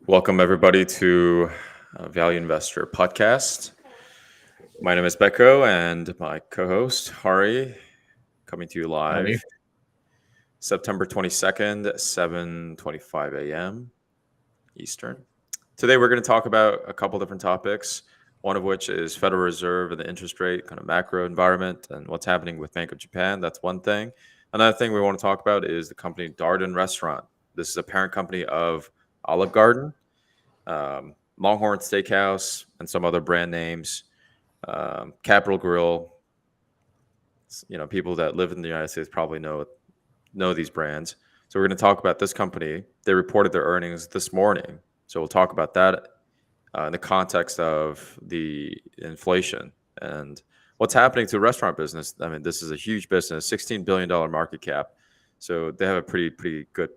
Welcome, everybody, to Value Investor Podcast. My name is Beko, and my co host, Hari, coming to you live Howdy. September 22nd, 7:25 a.m. Eastern. Today, we're going to talk about a couple different topics, one of which is Federal Reserve and the interest rate kind of macro environment and what's happening with Bank of Japan. That's one thing. Another thing we want to talk about is the company Darden Restaurant. This is a parent company of Olive Garden, Longhorn Steakhouse, and some other brand names. Capital Grill. People that live in the United States probably know these brands. So we're going to talk about this company. They reported their earnings this morning, so we'll talk about that in the context of the inflation and what's happening to the restaurant business. I mean, this is a huge business, $16 billion market cap. So they have a pretty good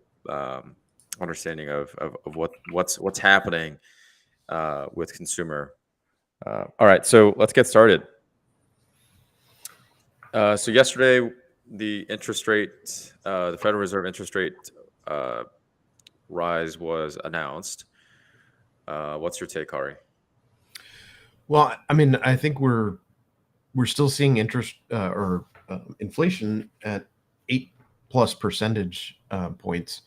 understanding of what's happening with consumer. All right, so let's get started. So yesterday, the interest rate, the Federal Reserve interest rate rise was announced. What's your take, Ari? Well, I mean, I think we're still seeing interest or inflation at 8+ percentage points,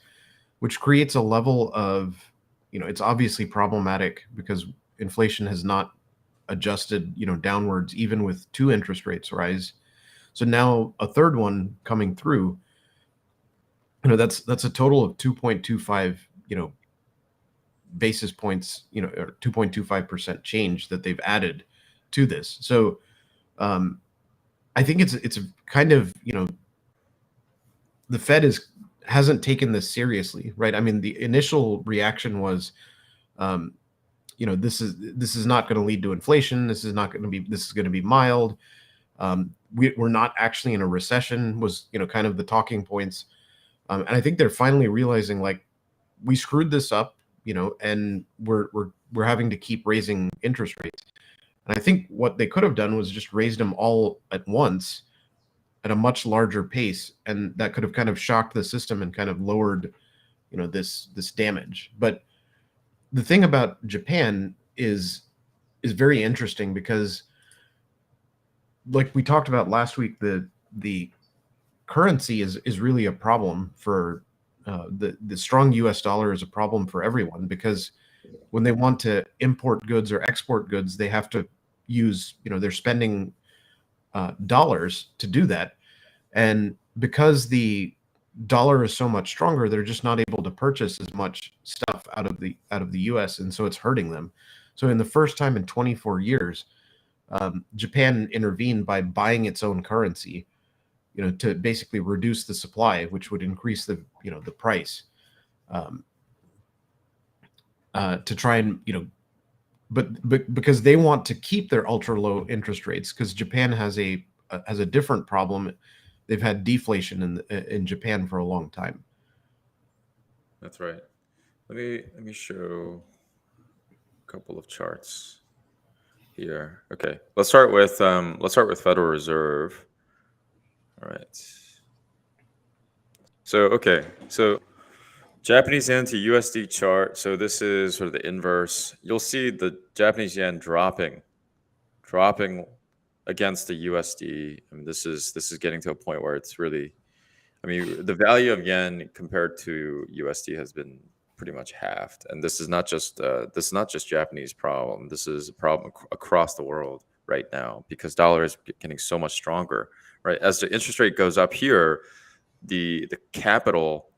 which creates a level of, it's obviously problematic because inflation has not adjusted, downwards even with two interest rates rise. So now a third one coming through, that's a total of 2.25, basis points, or 2.25% change that they've added to this. So I think it's a kind of, the Fed hasn't taken this seriously, right? I mean, the initial reaction was, this is not going to lead to inflation. This is going to be mild. We're not actually in a recession was, kind of the talking points. And I think they're finally realizing, like, we screwed this up, and we're having to keep raising interest rates. And I think what they could have done was just raised them all at once at a much larger pace, and that could have kind of shocked the system and kind of lowered, this damage. But the thing about Japan is very interesting because, like we talked about last week, the currency is really a problem for the strong US dollar is a problem for everyone, because when they want to import goods or export goods, they have to use, they're spending dollars to do that. And because the dollar is so much stronger, they're just not able to purchase as much stuff out of the US, and so it's hurting them. So in the first time in 24 years, Japan intervened by buying its own currency, to basically reduce the supply, which would increase the price, to try and, but because they want to keep their ultra low interest rates, because Japan has a different problem. They've had deflation in Japan for a long time. That's right. Let me show a couple of charts here. Okay, let's start with Federal Reserve. All right. So Japanese yen to USD chart. So this is sort of the inverse. You'll see the Japanese yen dropping against the USD. I mean, this is getting to a point where it's really, I mean, the value of yen compared to USD has been pretty much halved, and this is not just Japanese problem. This is a problem across the world right now because dollar is getting so much stronger. Right, as the interest rate goes up here, the capital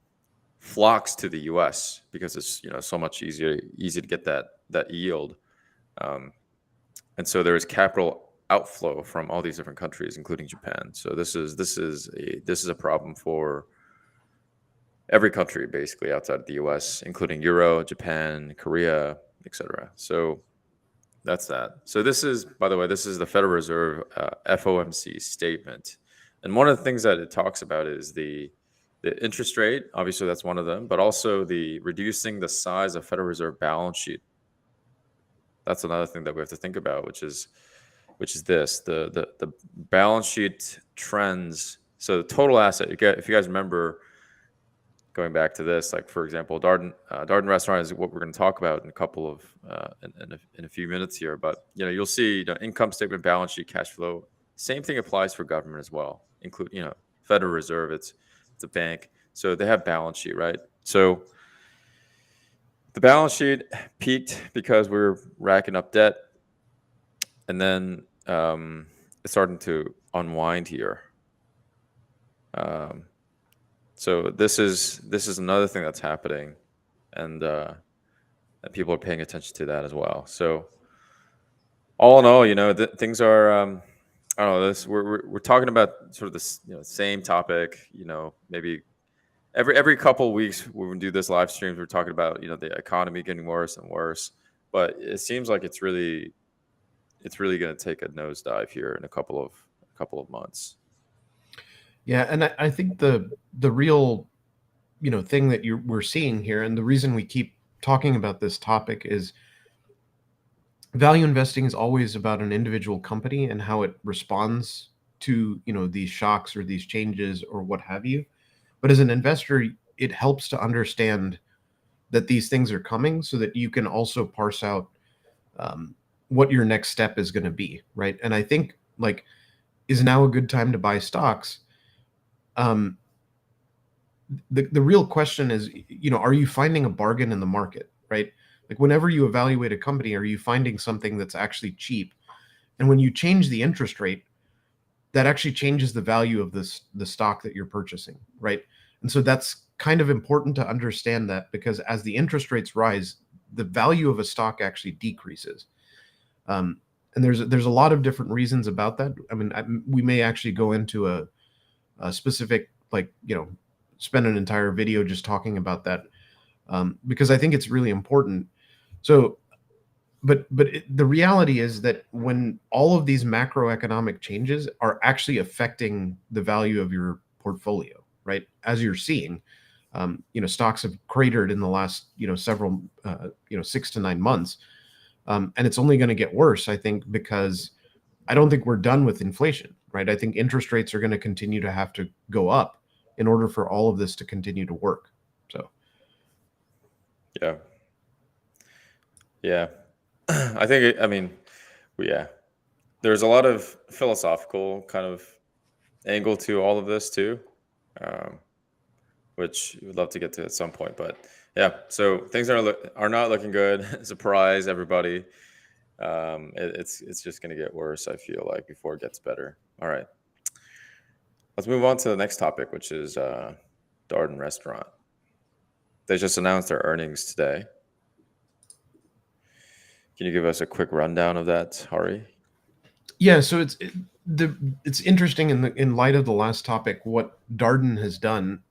flocks to the U.S. because it's so much easy to get that yield, and so there is capital outflow from all these different countries, including Japan. So this is a problem for every country basically outside of the U.S., including Euro, Japan, Korea, etc. So that's that. So this is, by the way, this is the Federal Reserve FOMC statement, and one of the things that it talks about is the interest rate. Obviously, that's one of them, but also the reducing the size of Federal Reserve balance sheet. That's another thing that we have to think about, which is this the balance sheet trends. So the total asset, if you guys remember, going back to this, like for example, Darden Restaurant is what we're going to talk about in a couple of in a few minutes here. But you'll see income statement, balance sheet, cash flow. Same thing applies for government as well, include Federal Reserve. It's a bank, so they have balance sheet, right? So the balance sheet peaked because we were racking up debt, and then it's starting to unwind here. So this is another thing that's happening, and people are paying attention to that as well. So all in all, things are. I don't know. We're talking about sort of this same topic. Maybe every couple of weeks when we do this live streams, we're talking about the economy getting worse and worse. But it seems like it's really going to take a nosedive here in a couple of months. Yeah, and I think the real thing that we're seeing here, and the reason we keep talking about this topic, is value investing is always about an individual company and how it responds to these shocks or these changes or what have you. But as an investor, it helps to understand that these things are coming so that you can also parse out what your next step is going to be, right? And I think, like, is now a good time to buy stocks? The real question is, are you finding a bargain in the market, right? Like, whenever you evaluate a company, are you finding something that's actually cheap? And when you change the interest rate, that actually changes the value of the stock that you're purchasing, right? And so that's kind of important to understand, that because as the interest rates rise, the value of a stock actually decreases. And there's a lot of different reasons about that. I mean, we may actually go into a specific, like, spend an entire video just talking about that, because I think it's really important. So, but the reality is that when all of these macroeconomic changes are actually affecting the value of your portfolio, right? As you're seeing, stocks have cratered in the last, several, 6 to 9 months. And it's only going to get worse, I think, because I don't think we're done with inflation, right? I think interest rates are going to continue to have to go up in order for all of this to continue to work. So, yeah. I think, there's a lot of philosophical kind of angle to all of this too, which we'd love to get to at some point. But yeah, so things are not looking good. Surprise, everybody. It's just going to get worse, I feel like, before it gets better. All right. Let's move on to the next topic, which is Darden Restaurant. They just announced their earnings today. Can you give us a quick rundown of that, Hari? Yeah, so it's interesting in light of the last topic what Darden has done.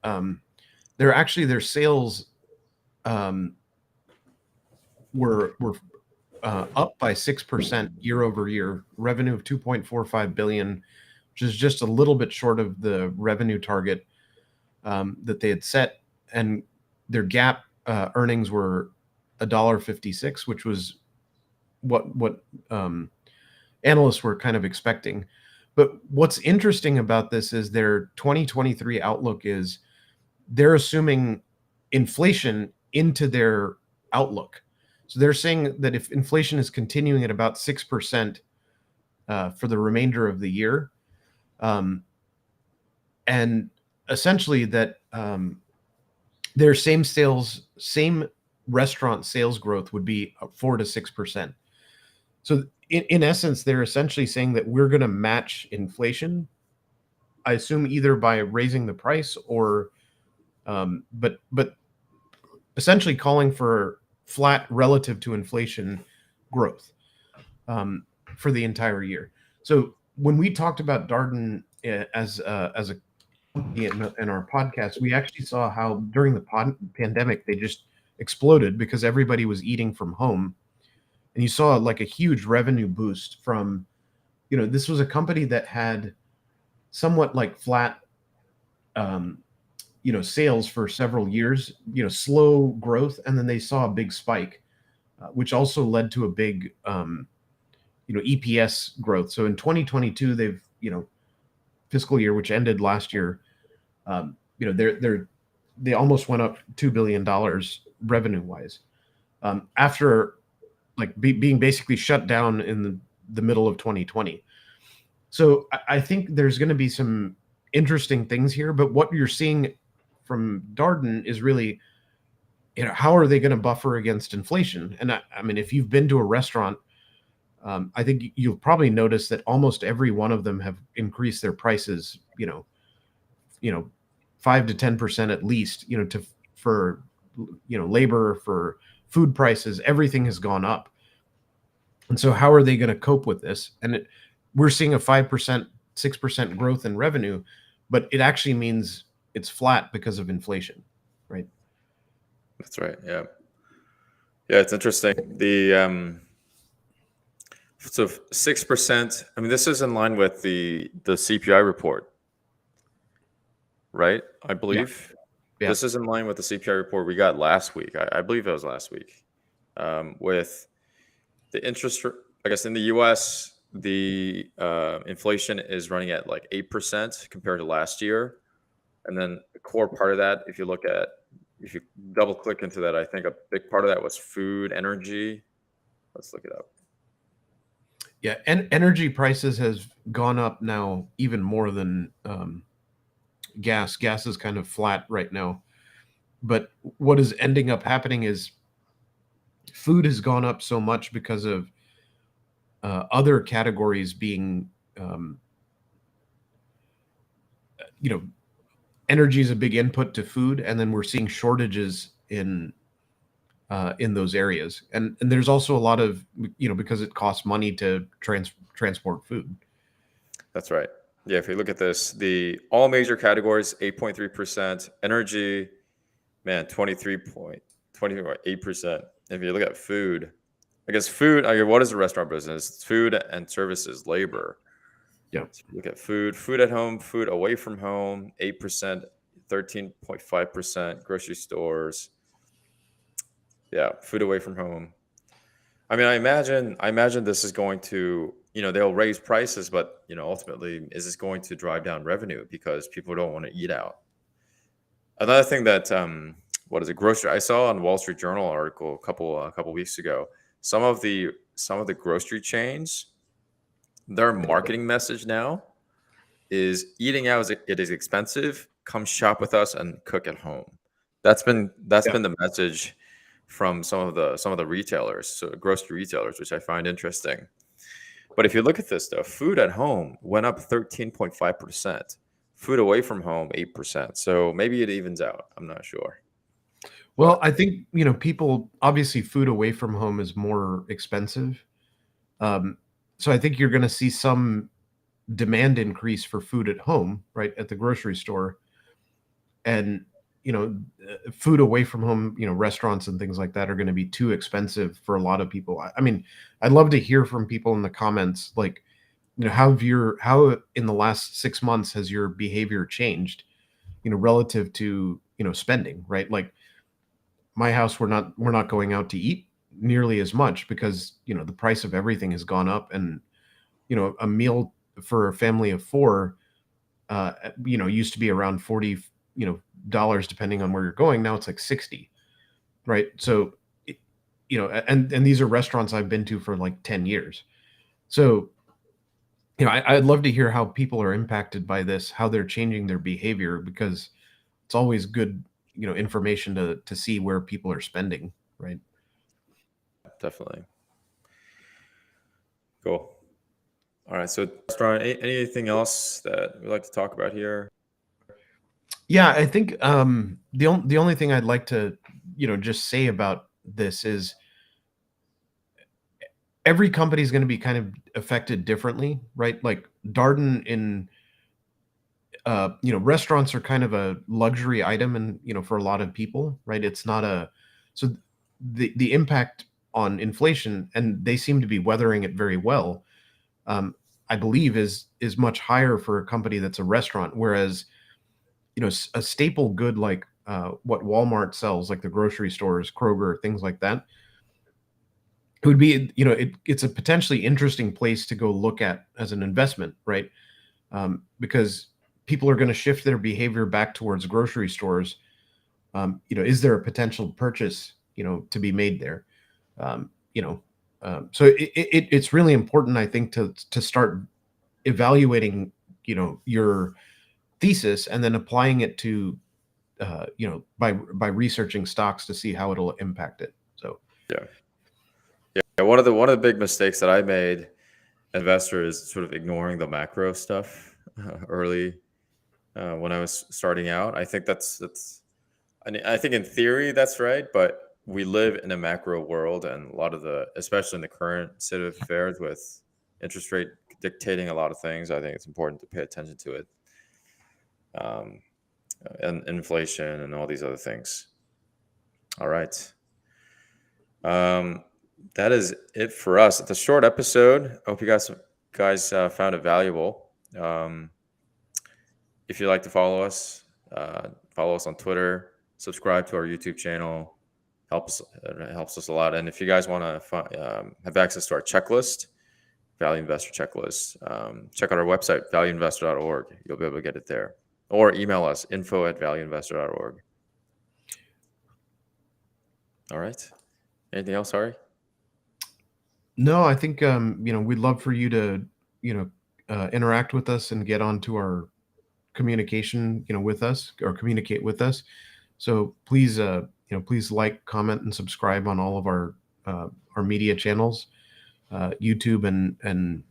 Their sales were up by 6% year over year, revenue of 2.45 billion, which is just a little bit short of the revenue target that they had set, and their GAAP earnings were $1.56, which was what analysts were kind of expecting. But what's interesting about this is their 2023 outlook is they're assuming inflation into their outlook. So they're saying that if inflation is continuing at about 6% for the remainder of the year, and essentially that their same restaurant sales growth would be 4 to 6%. So in essence, they're essentially saying that we're going to match inflation, I assume, either by raising the price or, but essentially calling for flat relative to inflation growth for the entire year. So when we talked about Darden as a company in our podcast, we actually saw how during the pandemic they just exploded because everybody was eating from home, and you saw like a huge revenue boost from, this was a company that had somewhat like flat, sales for several years, slow growth, and then they saw a big spike, which also led to a big, EPS growth. So in 2022, they've, fiscal year, which ended last year, their they almost went up $2 billion revenue wise, after like being basically shut down in the middle of 2020. So I think there's going to be some interesting things here, but what you're seeing from Darden is really, how are they going to buffer against inflation? And I mean, if you've been to a restaurant, I think you'll probably notice that almost every one of them have increased their prices, 5 to 10% at least, for, labor, for food prices, everything has gone up. And so how are they going to cope with this? And we're seeing a 5%, 6% growth in revenue, but it actually means it's flat because of inflation, right? That's right. Yeah. Yeah, it's interesting. So 6%. I mean, this is in line with the CPI report, right? I believe Yeah. this is in line with the CPI report we got last week. I believe it was last week. With the interest, I guess in the U.S., the inflation is running at like 8% compared to last year, and then the core part of that, if you double click into that, I think a big part of that was food, energy. Let's look it up. Yeah, and energy prices has gone up now even more than gas. Gas is kind of flat right now. But what is ending up happening is food has gone up so much because of other categories being, you know, energy is a big input to food, and then we're seeing shortages in those areas. And there's also a lot of, because it costs money to transport food. That's right. Yeah, if you look at this, the all major categories, 8.3%. Energy, man, 23.8%. If you look at food, I guess food, what is the restaurant business? It's food and services, labor. Yeah. So look at food at home, food away from home, 8%, 13.5%. Grocery stores, yeah, food away from home. I mean, I imagine this is going to, they'll raise prices, but ultimately, is this going to drive down revenue because people don't want to eat out? Another thing that, what is it, grocery? I saw on Wall Street Journal article a couple weeks ago. Some of the grocery chains, their marketing message now is eating out it is expensive. Come shop with us and cook at home. That's been the message from some of the retailers, so grocery retailers, which I find interesting. But if you look at this stuff, food at home went up 13.5%. Food away from home 8%. So maybe it evens out. I'm not sure. Well, But I think, people, obviously food away from home is more expensive. So I think you're going to see some demand increase for food at home, right, at the grocery store. And, food away from home, restaurants and things like that are going to be too expensive for a lot of people. I mean, I'd love to hear from people in the comments, like, how in the last 6 months has your behavior changed, relative to, spending, right? Like my house, we're not going out to eat nearly as much because, the price of everything has gone up. And, a meal for a family of four, used to be around 40, dollars, depending on where you're going. Now it's like 60, right? So, and these are restaurants I've been to for like 10 years. So, I'd love to hear how people are impacted by this, how they're changing their behavior, because it's always good, information to see where people are spending, right? definitely. Cool. All right. So restaurant, anything else that we'd like to talk about here? Yeah, I think the only thing I'd like to, just say about this is every company is going to be kind of affected differently, right? Like Darden in, restaurants are kind of a luxury item, and for a lot of people, right? It's not a, so the impact on inflation, and they seem to be weathering it very well. Um, I believe is much higher for a company that's a restaurant, whereas a staple good like what Walmart sells, like the grocery stores, Kroger, things like that, it would be, it's a potentially interesting place to go look at as an investment, right? Because people are going to shift their behavior back towards grocery stores, Is there a potential purchase, to be made there? Um, you know, so it's really important, I think, to start evaluating, your thesis and then applying it to, by researching stocks to see how it'll impact it. So Yeah. Yeah. One of the big mistakes that I made, investor, is sort of ignoring the macro stuff early when I was starting out. I think that's. I mean, I think in theory that's right, but we live in a macro world, and a lot of especially in the current state of affairs with interest rate dictating a lot of things, I think it's important to pay attention to it, um, and inflation and all these other things. All right. Um, that is it for us. It's a short episode. I hope you guys found it valuable. If you'd like to follow us on Twitter, subscribe to our YouTube channel. It helps us a lot. And if you guys want to have access to our checklist, Value Investor Checklist, check out our website, valueinvestor.org. You'll be able to get it there. Or email us, info@valueinvestor.org. All right. Anything else, Ari? no, I think, we'd love for you to, interact with us and get onto our communication, with us, or communicate with us. So please, please like, comment, and subscribe on all of our media channels, YouTube and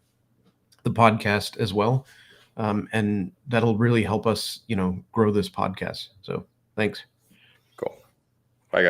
the podcast as well. And that'll really help us, grow this podcast. So thanks. Cool. Bye, guys.